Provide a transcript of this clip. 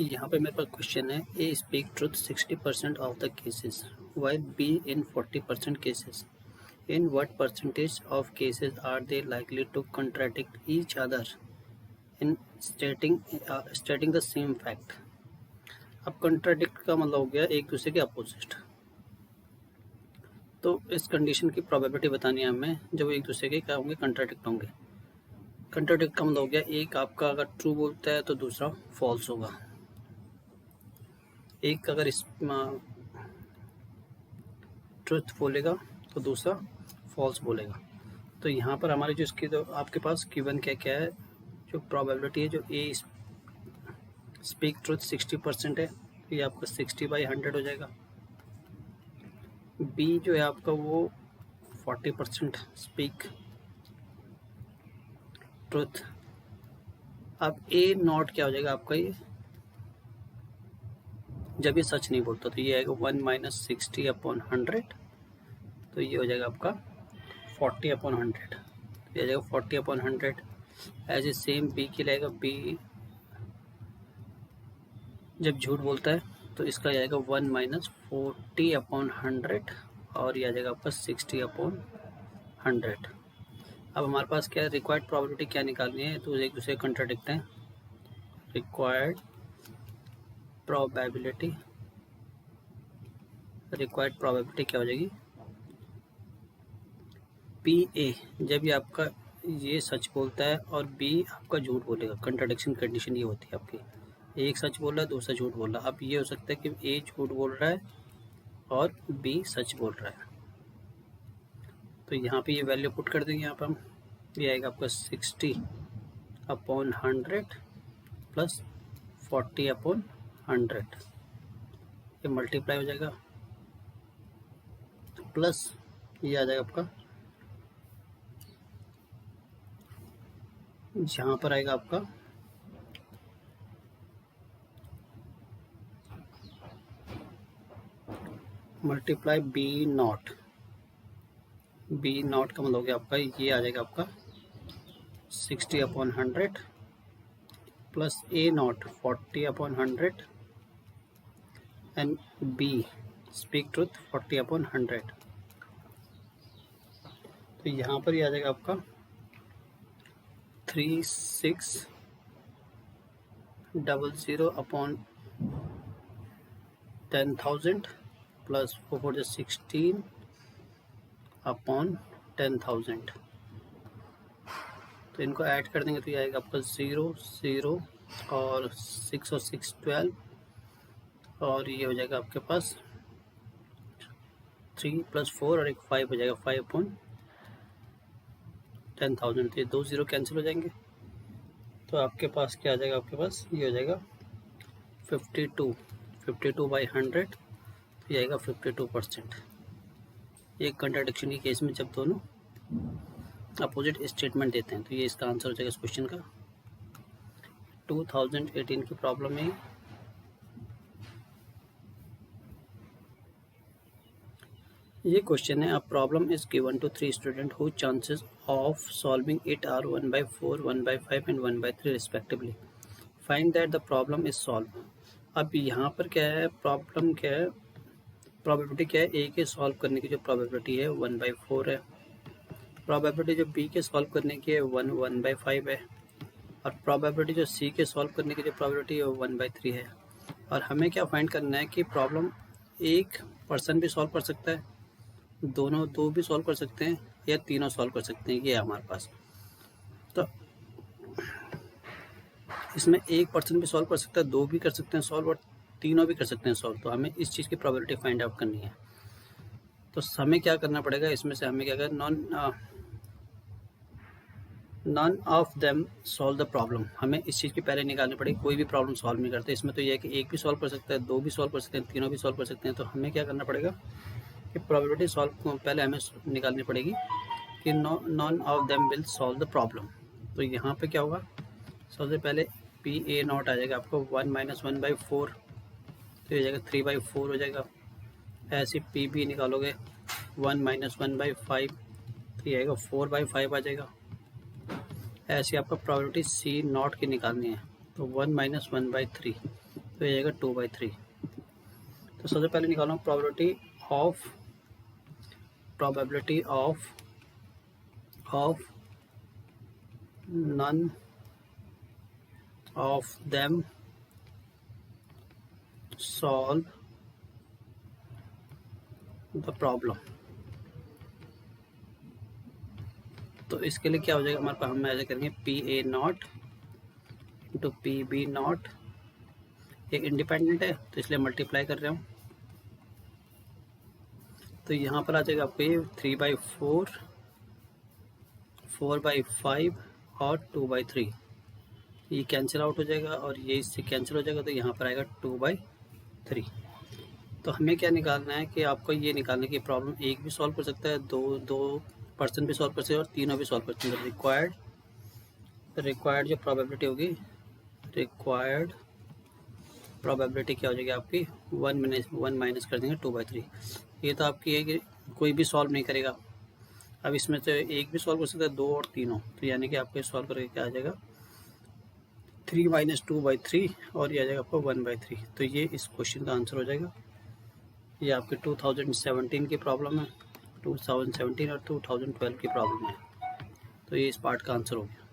यहाँ पे मेरे पास क्वेश्चन है, A speak truth 60% of the cases while B in 40% cases. In what percentage of cases are they likely to contradict each other in stating the same fact? अब contradict का मतलब हो गया एक दूसरे के अपोजिट. तो इस कंडीशन की प्रोबेबिलिटी बतानी है हमें जब एक दूसरे के क्या होंगे, कंट्राडिक्ट होंगे. कंट्राडिक्ट का मतलब हो गया एक आपका अगर ट्रू बोलता है तो दूसरा फॉल्स होगा. एक अगर इस ट्रुथ बोलेगा तो दूसरा फॉल्स बोलेगा. तो यहाँ पर हमारे जो इसकी तो आपके पास गिवन क्या क्या है, जो प्रोबेबिलिटी है, जो ए स्पीक ट्रुथ 60% है तो ये आपका 60/100 हो जाएगा. बी जो है आपका वो 40% स्पीक ट्रुथ. अब ए नॉट क्या हो जाएगा आपका, ये जब ये सच नहीं बोलता तो ये आएगा 1 - 60/100. तो ये हो जाएगा आपका 40/100. ये आ जाएगा 40/100. एज ए सेम बी के लगेगा, बी जब झूठ बोलता है तो इसका आएगा 1 - 40/100 और ये आ जाएगा आपका 60/100. अब हमारे पास क्या है, रिक्वायर्ड प्रोबेबिलिटी क्या निकालनी है, तो एक दूसरे कंट्राडिक्ट हैं. रिक्वायर्ड प्रोबेबिलिटी क्या हो जाएगी, पी ए जब ये आपका ये सच बोलता है और बी आपका झूठ बोलेगा. कंट्राडिक्शन कंडीशन ये होती है आपकी, एक सच बोल रहा है दूसरा झूठ बोल रहा है. अब ये हो सकता है कि ए झूठ बोल रहा है और बी सच बोल रहा है. तो यहाँ पे ये वैल्यू पुट कर देंगे यहाँ पर हम. ये आएगा आपका 60/100 प्लस 40/100. ये मल्टीप्लाई हो जाएगा प्लस ये आ जाएगा आपका, यहाँ पर आएगा आपका multiply B not. B not का मतलब हो गया आपका, ये आ जाएगा आपका 60/100 plus A not 40/100 and B speak truth 40/100. तो यहाँ पर ये आ जाएगा आपका 3600/10,000 प्लस 4/16/10,000. तो इनको ऐड कर देंगे तो ये आएगा आपका 0 0 और 6 और 6 12 और ये हो जाएगा आपके पास 3 + 4 और एक 5 हो जाएगा 5/10,000. तो ये 2 0 कैंसिल हो जाएंगे. तो आपके पास क्या आ जाएगा, आपके पास ये हो जाएगा 52/100. तो ये आएगा 52%. एक कंट्राडिक्शन के केस में जब दोनों अपोजिट स्टेटमेंट देते हैं तो ये इसका आंसर हो जाएगा इस क्वेश्चन का. 2018 की प्रॉब्लम है. ये क्वेश्चन है, a problem is given to 3 student who chances of solving it are 1/4, 1/5 एंड 1/3 respectively. Find that the problem is solve. अब यहाँ पर क्या है, प्रॉब्लम क्या है, प्रोबेबिलिटी क्या है, ए के सॉल्व करने की जो प्रोबेबिलिटी है 1/4 है. प्रोबेबिलिटी जो बी के सॉल्व करने की है 1/5 है. और प्रोबेबिलिटी जो सी के सॉल्व करने की जो प्रोबेबिलिटी है वो 1/3 है. और हमें क्या फाइंड करना है कि प्रॉब्लम एक पर्सन भी सॉल्व कर सकता है, दो भी सॉल्व कर सकते हैं या तीनों सॉल्व कर सकते हैं. ये है हमारे पास. तो इसमें एक पर्सन भी सॉल्व कर सकता है, दो भी कर सकते हैं सॉल्व और तीनों भी कर सकते हैं सॉल्व. तो हमें इस चीज़ की प्रोबेबिलिटी फाइंड आउट करनी है. तो हमें क्या करना पड़ेगा, इसमें से हमें क्या करना, none of them solve the problem. हमें इस चीज़ की पहले निकालनी पड़ेगी. कोई भी प्रॉब्लम सॉल्व नहीं करते. इसमें तो यह है कि एक भी सॉल्व कर सकता है, दो भी सॉल्व कर सकते हैं, तीनों भी सॉल्व कर सकते हैं. तो हमें क्या करना पड़ेगा कि प्रोबेबिलिटी सॉल्व पहले हमें निकालनी पड़ेगी कि none of them will solve the problem. तो यहाँ पे क्या होगा, सबसे पहले पी ए नॉट आ जाएगा आपको 1 - 1/4. तो ये जाएगा 3/4 हो जाएगा. ऐसे पी बी निकालोगे 1 - 1/5 तो ये आएगा 4/5 आ जाएगा. ऐसे आपका प्रोबेबिलिटी सी नॉट की निकालनी है तो 1 - 1/3 तो ये आएगा 2/3। तो सबसे पहले निकालो probability of none of them solve the problem। तो इसके लिए क्या हो जाएगा हमारे पास, हम ऐसे करेंगे PA0 इंटू PB0। ये इंडिपेंडेंट है तो इसलिए मल्टीप्लाई कर रहा हूँ। तो यहाँ पर आ जाएगा आपको ये 3/4, 4/5 और 2/3। ये कैंसिल आउट हो जाएगा और ये इससे कैंसिल हो जाएगा, तो यहाँ पर आएगा 2/3। तो हमें क्या निकालना है कि आपको ये निकालने की प्रॉब्लम एक भी सॉल्व कर सकता है, दो पर्सन भी सॉल्व कर सकते हैं और तीनों भी सॉल्व कर सकते हैं। रिक्वायर्ड जो प्रोबेबिलिटी होगी, रिक्वायर्ड प्रोबेबिलिटी क्या हो जाएगी आपकी 1 माइनस कर देंगे 2/3। ये तो आपकी है कि कोई भी सॉल्व नहीं करेगा। अब इसमें से एक भी सॉल्व कर सकता है, 2 और तीनों, तो यानी कि आपको सॉल्व करके क्या आ जाएगा 3 - 2/3 और ये आ जाएगा आपको 1/3। तो ये इस क्वेश्चन का आंसर हो जाएगा। ये आपकी 2017 की प्रॉब्लम है, 2017 और 2012 की प्रॉब्लम है। तो ये इस पार्ट का आंसर हो गया।